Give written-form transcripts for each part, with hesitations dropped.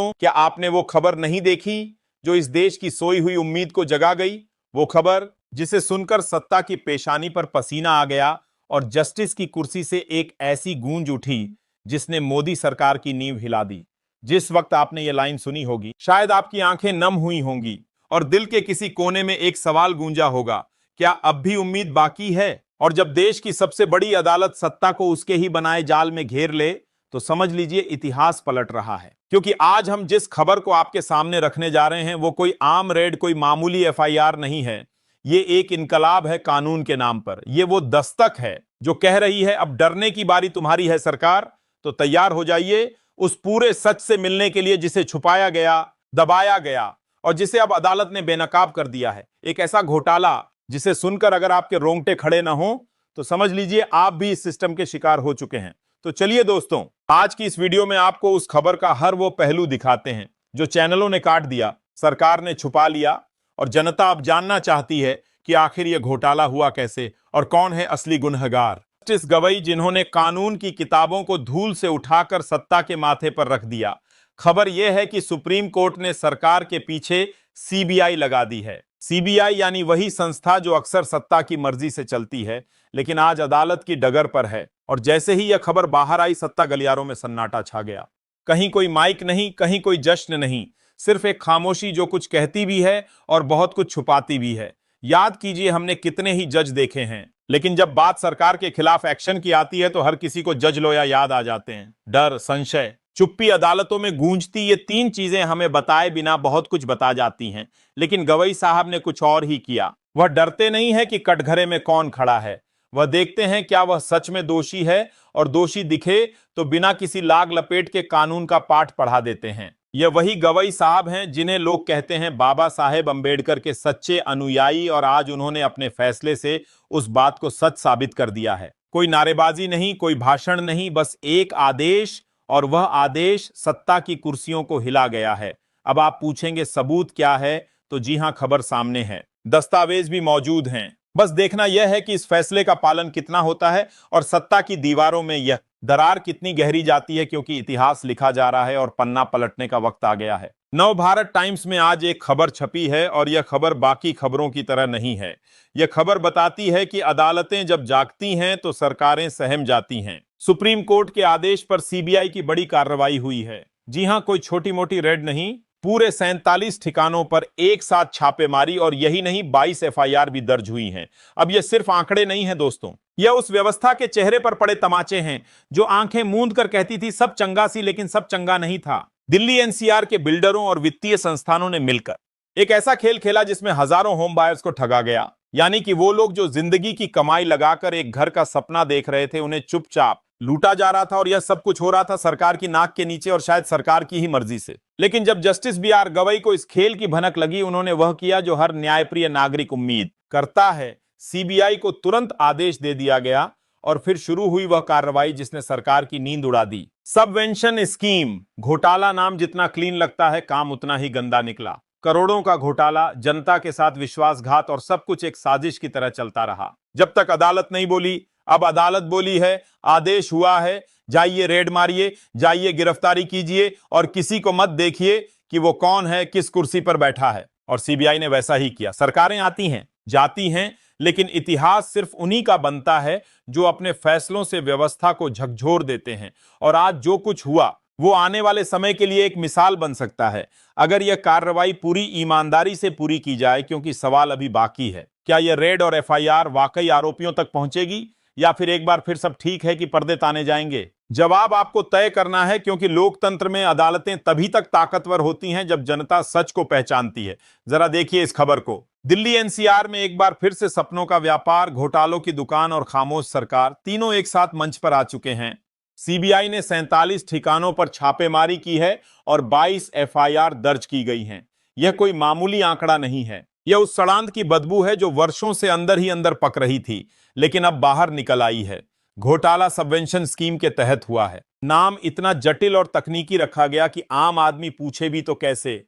क्या आपने वो खबर नहीं देखी जो इस देश की सोई हुई उम्मीद को जगा गई? वो खबर जिसे सुनकर सत्ता की पेशानी पर पसीना आ गया और जस्टिस की कुर्सी से एक ऐसी गूंज उठी जिसने मोदी सरकार की नींव हिला दी। जिस वक्त आपने ये लाइन सुनी होगी, शायद आपकी आंखें नम हुई होंगी और दिल के किसी कोने में एक सवाल गूंजा होगा, क्या अब भी उम्मीद बाकी है? और जब देश की सबसे बड़ी अदालत सत्ता को उसके ही बनाए जाल में घेर ले, तो समझ लीजिए इतिहास पलट रहा है। क्योंकि आज हम जिस खबर को आपके सामने रखने जा रहे हैं वो कोई आम रेड, कोई मामूली एफआईआर नहीं है। ये एक इनकलाब है कानून के नाम पर। ये वो दस्तक है जो कह रही है अब डरने की बारी तुम्हारी है सरकार। तो तैयार हो जाइए उस पूरे सच से मिलने के लिए जिसे छुपाया गया, दबाया गया और जिसे अब अदालत ने बेनकाब कर दिया है। एक ऐसा घोटाला जिसे सुनकर अगर आपके रोंगटे खड़े ना हो तो समझ लीजिए आप भी इस सिस्टम के शिकार हो चुके हैं। तो चलिए दोस्तों, आज की इस वीडियो में आपको उस खबर का हर वो पहलू दिखाते हैं जो चैनलों ने काट दिया, सरकार ने छुपा लिया और जनता अब जानना चाहती है कि आखिर यह घोटाला हुआ कैसे और कौन है असली गुनहगार। जस्टिस गवई, जिन्होंने कानून की किताबों को धूल से उठाकर सत्ता के माथे पर रख दिया। खबर यह है कि सुप्रीम कोर्ट ने सरकार के पीछे सीबीआई लगा दी है। सीबीआई यानी वही संस्था जो अक्सर सत्ता की मर्जी से चलती है, लेकिन आज अदालत की डगर पर है। और जैसे ही यह खबर बाहर आई, सत्ता गलियारों में सन्नाटा छा गया। कहीं कोई माइक नहीं, कहीं कोई जश्न नहीं, सिर्फ एक खामोशी जो कुछ कहती भी है और बहुत कुछ छुपाती भी है। याद कीजिए, हमने कितने ही जज देखे हैं, लेकिन जब बात सरकार के खिलाफ एक्शन की आती है तो हर किसी को जज लोया याद आ जाते हैं। डर, संशय, चुप्पी अदालतों में गूंजती, ये तीन चीजें हमें बताए बिना बहुत कुछ बता जाती हैं। लेकिन गवई साहब ने कुछ और ही किया। वह डरते नहीं है कि कटघरे में कौन खड़ा है, वह देखते हैं क्या वह सच में दोषी है, और दोषी दिखे तो बिना किसी लाग लपेट के कानून का पाठ पढ़ा देते हैं। यह वही गवई साहब हैं जिन्हें लोग कहते हैं बाबा साहेब अंबेडकर के सच्चे अनुयायी, और आज उन्होंने अपने फैसले से उस बात को सच साबित कर दिया है। कोई नारेबाजी नहीं, कोई भाषण नहीं, बस एक आदेश, और वह आदेश सत्ता की कुर्सियों को हिला गया है। अब आप पूछेंगे सबूत क्या है, तो जी हां, खबर सामने है, दस्तावेज भी मौजूद हैं। बस देखना यह है कि इस फैसले का पालन कितना होता है और सत्ता की दीवारों में यह दरार कितनी गहरी जाती है, क्योंकि इतिहास लिखा जा रहा है और पन्ना पलटने का वक्त आ गया है। नवभारत टाइम्स में आज एक खबर छपी है और यह खबर बाकी खबरों की तरह नहीं है। यह खबर बताती है कि अदालतें जब जागती हैं तो सरकारें सहम जाती हैं। सुप्रीम कोर्ट के आदेश पर सीबीआई की बड़ी कार्रवाई हुई है। जी हां, कोई छोटी मोटी रेड नहीं, पूरे 47 ठिकानों पर एक साथ छापेमारी, और यही नहीं, 22 एफआईआर भी दर्ज हुई हैं। अब यह सिर्फ आंकड़े नहीं है दोस्तों, यह उस व्यवस्था के चेहरे पर पड़े तमाचे हैं जो आंखें मूंद कर कहती थी सब चंगा सी, लेकिन सब चंगा नहीं था। दिल्ली एनसीआर के बिल्डरों और वित्तीय संस्थानों ने मिलकर एक ऐसा खेल खेला जिसमें हजारों होम बायर्स को ठगा गया। यानी कि वो लोग जो जिंदगी की कमाई लगाकर एक घर का सपना देख रहे थे, उन्हें चुपचाप लूटा जा रहा था, और यह सब कुछ हो रहा था सरकार की नाक के नीचे और शायद सरकार की ही मर्जी से। लेकिन जब जस्टिस बी.आर. गवई को इस खेल की भनक लगी, उन्होंने वह किया जो हर न्यायप्रिय नागरिक उम्मीद करता है। सीबीआई को तुरंत आदेश दे दिया गया और फिर शुरू हुई वह कार्रवाई जिसने सरकार की नींद उड़ा दी। सबवेंशन स्कीम घोटाला, नाम जितना क्लीन लगता है काम उतना ही गंदा निकला। करोड़ों का घोटाला, जनता के साथ विश्वासघात, और सब कुछ एक साजिश की तरह चलता रहा जब तक अदालत नहीं बोली। अब अदालत बोली है, आदेश हुआ है, जाइए रेड मारिए, जाइए गिरफ्तारी कीजिए, और किसी को मत देखिए कि वो कौन है, किस कुर्सी पर बैठा है। और सीबीआई ने वैसा ही किया। सरकारें आती हैं, जाती हैं, लेकिन इतिहास सिर्फ उन्हीं का बनता है जो अपने फैसलों से व्यवस्था को झकझोर देते हैं। और आज जो कुछ हुआ वो आने वाले समय के लिए एक मिसाल बन सकता है, अगर यह कार्रवाई पूरी ईमानदारी से पूरी की जाए। क्योंकि सवाल अभी बाकी है, क्या यह रेड और एफआईआर वाकई आरोपियों तक पहुंचेगी, या फिर एक बार फिर सब ठीक है कि पर्दे ताने जाएंगे? जवाब आपको तय करना है, क्योंकि लोकतंत्र में अदालतें तभी तक ताकतवर होती हैं जब जनता सच को पहचानती है। जरा देखिए इस खबर को। दिल्ली एनसीआर में एक बार फिर से सपनों का व्यापार, घोटालों की दुकान और खामोश सरकार, तीनों एक साथ मंच पर आ चुके हैं। सीबीआई ने 47 ठिकानों पर छापेमारी की है और 22 एफआईआर दर्ज की गई हैं। यह कोई मामूली आंकड़ा नहीं है, यह उस सड़ांध की बदबू है जो वर्षों से अंदर ही अंदर पक रही थी, लेकिन अब बाहर निकल आई है। घोटाला सबवेंशन स्कीम के तहत हुआ है। नाम इतना जटिल और तकनीकी रखा गया कि आम आदमी पूछे भी तो कैसे।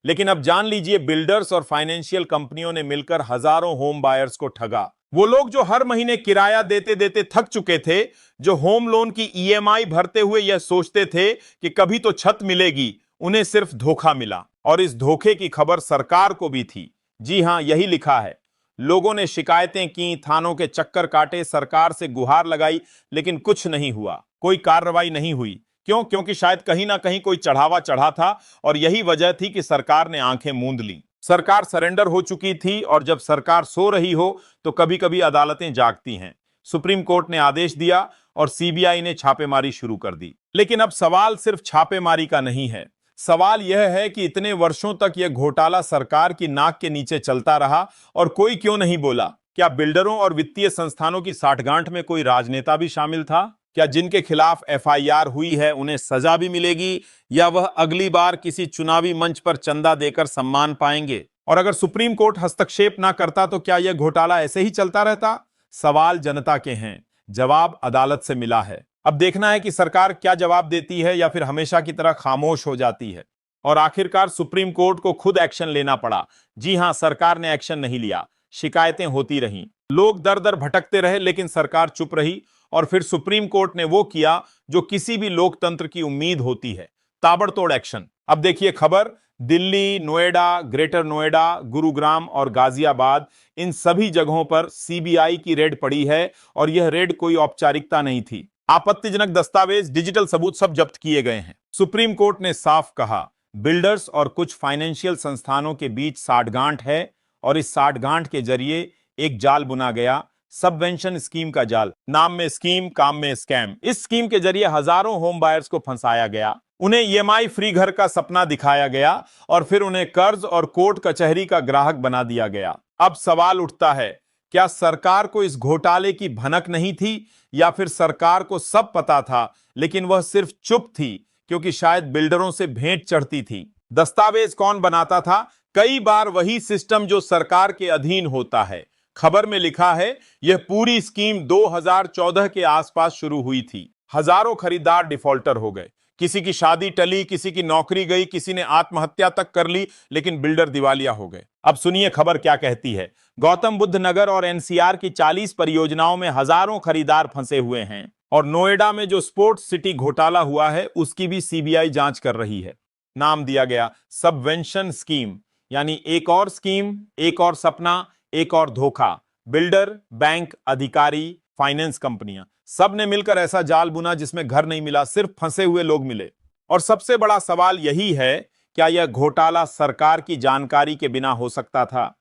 लेकिन अब जान लीजिए, बिल्डर्स और फाइनेंशियल कंपनियों ने मिलकर हजारों होम बायर्स को ठगा। वो लोग जो हर महीने किराया देते देते थक चुके थे, जो होम लोन की ईएमआई भरते हुए यह सोचते थे कि कभी तो छत मिलेगी, उन्हें सिर्फ धोखा मिला और इस धोखे की खबर सरकार को भी थी। जी हां, यही लिखा है। लोगों ने शिकायतें की, थानों के चक्कर काटे, सरकार से गुहार लगाई, लेकिन कुछ नहीं हुआ, कोई कार्रवाई नहीं हुई। क्यों? क्योंकि शायद कहीं ना कहीं कोई चढ़ावा चढ़ा था और यही वजह थी कि सरकार ने आंखें मूंद ली। सरकार सरेंडर हो चुकी थी और जब सरकार सो रही हो तो कभी कभी अदालतें जागती हैं। सुप्रीम कोर्ट ने आदेश दिया और सीबीआई ने छापेमारी शुरू कर दी। लेकिन अब सवाल सिर्फ छापेमारी का नहीं है। सवाल यह है कि इतने वर्षों तक यह घोटाला सरकार की नाक के नीचे चलता रहा और कोई क्यों नहीं बोला? क्या बिल्डरों और वित्तीय संस्थानों की साठगांठ में कोई राजनेता भी शामिल था? क्या जिनके खिलाफ एफआईआर हुई है उन्हें सजा भी मिलेगी, या वह अगली बार किसी चुनावी मंच पर चंदा देकर सम्मान पाएंगे? और अगर सुप्रीम कोर्ट हस्तक्षेप ना करता तो क्या यह घोटाला ऐसे ही चलता रहता? सवाल जनता के हैं, जवाब अदालत से मिला है। अब देखना है कि सरकार क्या जवाब देती है या फिर हमेशा की तरह खामोश हो जाती है। और आखिरकार सुप्रीम कोर्ट को खुद एक्शन लेना पड़ा। जी हां, सरकार ने एक्शन नहीं लिया, शिकायतें होती रहीं, लोग दर दर भटकते रहे, लेकिन सरकार चुप रही। और फिर सुप्रीम कोर्ट ने वो किया जो किसी भी लोकतंत्र की उम्मीद होती है, ताबड़तोड़ एक्शन। अब देखिए खबर, दिल्ली, नोएडा, ग्रेटर नोएडा, गुरुग्राम और गाजियाबाद, इन सभी जगहों पर सीबीआई की रेड पड़ी है। और यह रेड कोई औपचारिकता नहीं थी। आपत्तिजनक दस्तावेज, डिजिटल सबूत सब जब्त किए गए हैं। सुप्रीम कोर्ट ने साफ कहा, बिल्डर्स और कुछ फाइनेंशियल संस्थानों के बीच साठगांठ है और इस साठगांठ के जरिए एक जाल बुना गया, सबवेंशन स्कीम का जाल। नाम में स्कीम, काम में स्कैम। इस स्कीम के जरिए हजारों होम बायर्स को फंसाया गया, उन्हें ईएमआई फ्री घर का सपना दिखाया गया और फिर उन्हें कर्ज और कोर्ट कचहरी का ग्राहक बना दिया गया। अब सवाल उठता है, क्या सरकार को इस घोटाले की भनक नहीं थी, या फिर सरकार को सब पता था लेकिन वह सिर्फ चुप थी क्योंकि शायद बिल्डरों से भेंट चढ़ती थी? दस्तावेज कौन बनाता था? कई बार वही सिस्टम जो सरकार के अधीन होता है। खबर में लिखा है, यह पूरी स्कीम 2014 के आसपास शुरू हुई थी। हजारों खरीदार डिफॉल्टर हो गए, किसी की शादी टली, किसी की नौकरी गई, किसी ने आत्महत्या तक कर ली, लेकिन बिल्डर दिवालिया हो गए। अब सुनिए खबर क्या कहती है। गौतम बुद्ध नगर और एनसीआर की 40 परियोजनाओं में हजारों खरीदार फंसे हुए हैं और नोएडा में जो स्पोर्ट्स सिटी घोटाला हुआ है उसकी भी सीबीआई जांच कर रही है। नाम दिया गया सबवेंशन स्कीम, यानी एक और स्कीम, एक और सपना, एक और धोखा। बिल्डर, बैंक, अधिकारी, फाइनेंस कंपनियां, सब ने मिलकर ऐसा जाल बुना जिसमें घर नहीं मिला, सिर्फ फंसे हुए लोग मिले। और सबसे बड़ा सवाल यही है, क्या यह घोटाला सरकार की जानकारी के बिना हो सकता था?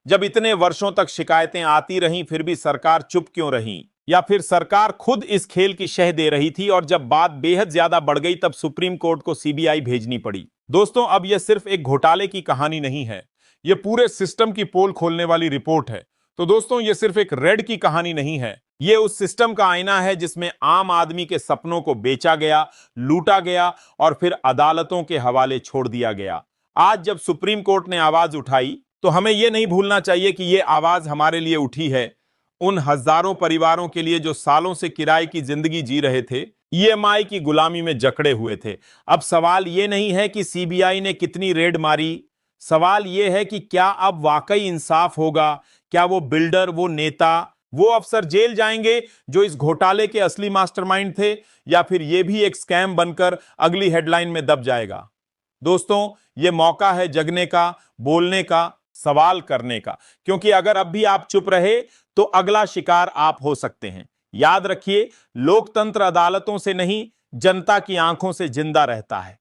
जब इतने वर्षों तक शिकायतें आती रहीं फिर भी सरकार चुप क्यों रही? या फिर सरकार खुद इस खेल की शह दे रही थी और जब बात बेहद ज्यादा बढ़ गई तब सुप्रीम कोर्ट को सीबीआई भेजनी पड़ी? दोस्तों, अब यह सिर्फ एक घोटाले की कहानी नहीं है, यह पूरे सिस्टम की पोल खोलने वाली रिपोर्ट है। तो दोस्तों, यह सिर्फ एक रेड की कहानी नहीं है, यह उस सिस्टम का आईना है जिसमें आम आदमी के सपनों को बेचा गया, लूटा गया और फिर अदालतों के हवाले छोड़ दिया गया। आज जब सुप्रीम कोर्ट ने आवाज उठाई तो हमें यह नहीं भूलना चाहिए कि यह आवाज हमारे लिए उठी है, उन हजारों परिवारों के लिए जो सालों से किराए की जिंदगी जी रहे थे, ईएमआई की गुलामी में जकड़े हुए थे। अब सवाल यह नहीं है कि सीबीआई ने कितनी रेड मारी, सवाल यह है कि क्या अब वाकई इंसाफ होगा? क्या वो बिल्डर, वो नेता, वो अफसर जेल जाएंगे जो इस घोटाले के असली मास्टरमाइंड थे, या फिर यह भी एक स्कैम बनकर अगली हेडलाइन में दब जाएगा? दोस्तों, यह मौका है जगने का, बोलने का, सवाल करने का, क्योंकि अगर अब भी आप चुप रहे तो अगला शिकार आप हो सकते हैं। याद रखिए, लोकतंत्र अदालतों से नहीं, जनता की आंखों से जिंदा रहता है।